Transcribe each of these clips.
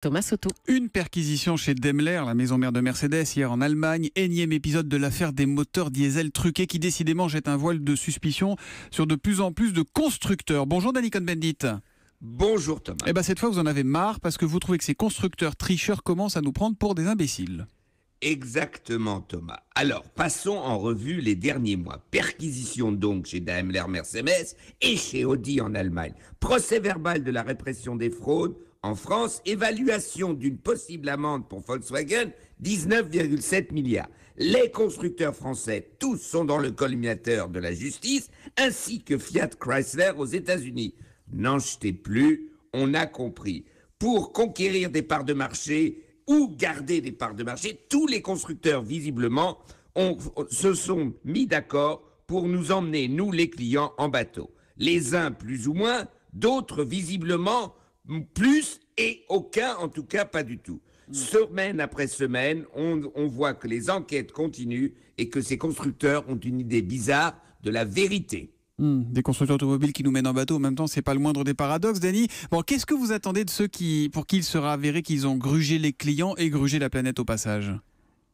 Thomas Soto. Une perquisition chez Daimler, la maison mère de Mercedes, hier en Allemagne. Énième épisode de l'affaire des moteurs diesel truqués qui décidément jette un voile de suspicion sur de plus en plus de constructeurs. Bonjour Danny Cohn-Bendit. Bonjour Thomas. Cette fois vous en avez marre parce que vous trouvez que ces constructeurs tricheurs commencent à nous prendre pour des imbéciles. Exactement Thomas. Alors, passons en revue les derniers mois. Perquisition donc chez Daimler Mercedes et chez Audi en Allemagne. Procès verbal de la répression des fraudes en France. Évaluation d'une possible amende pour Volkswagen, 19,7 milliards. Les constructeurs français, tous sont dans le collimateur de la justice, ainsi que Fiat Chrysler aux États-Unis. N'en jetez plus, on a compris. Pour conquérir des parts de marché ou garder des parts de marché, tous les constructeurs, visiblement, se sont mis d'accord pour nous emmener, nous les clients, en bateau. Les uns plus ou moins, d'autres visiblement plus, et aucun en tout cas pas du tout. Semaine après semaine, on voit que les enquêtes continuent et que ces constructeurs ont une idée bizarre de la vérité. Des constructeurs automobiles qui nous mènent en bateau, en même temps, c'est pas le moindre des paradoxes, Danny. Bon, qu'est-ce que vous attendez de ceux pour qui il sera avéré qu'ils ont grugé les clients et grugé la planète au passage ?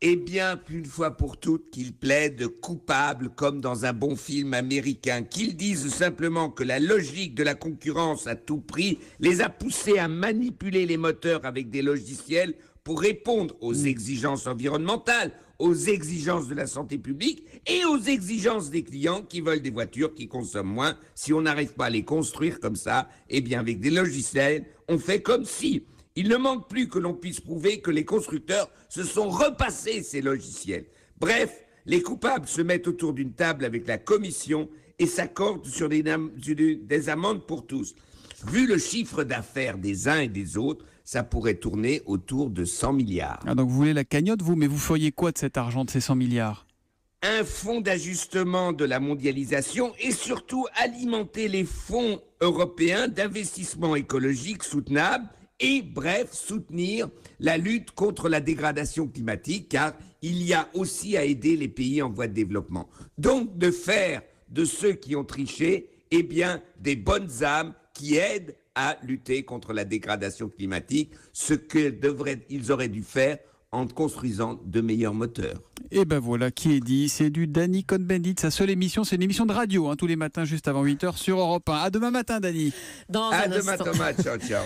Eh bien, une fois pour toutes, qu'ils plaident coupables comme dans un bon film américain, qu'ils disent simplement que la logique de la concurrence à tout prix les a poussés à manipuler les moteurs avec des logiciels pour répondre aux exigences environnementales, aux exigences de la santé publique et aux exigences des clients qui veulent des voitures qui consomment moins. Si on n'arrive pas à les construire comme ça, eh bien avec des logiciels, on fait comme si. Il ne manque plus que l'on puisse prouver que les constructeurs se sont repassés ces logiciels. Bref, les coupables se mettent autour d'une table avec la commission et s'accordent sur des amendes pour tous. Vu le chiffre d'affaires des uns et des autres, ça pourrait tourner autour de 100 milliards. Ah, donc vous voulez la cagnotte, vous, mais vous feriez quoi de cet argent, de ces 100 milliards ? Un fonds d'ajustement de la mondialisation et surtout alimenter les fonds européens d'investissement écologique soutenable et bref, soutenir la lutte contre la dégradation climatique car il y a aussi à aider les pays en voie de développement. Donc de faire de ceux qui ont triché, eh bien, des bonnes âmes qui aident à lutter contre la dégradation climatique, ce qu'ils auraient dû faire en construisant de meilleurs moteurs. Et ben voilà qui est dit, c'est du Danny Cohn-Bendit. Sa seule émission, c'est une émission de radio, tous les matins juste avant 8h sur Europe 1. À demain matin, Danny. À demain Thomas, ciao ciao.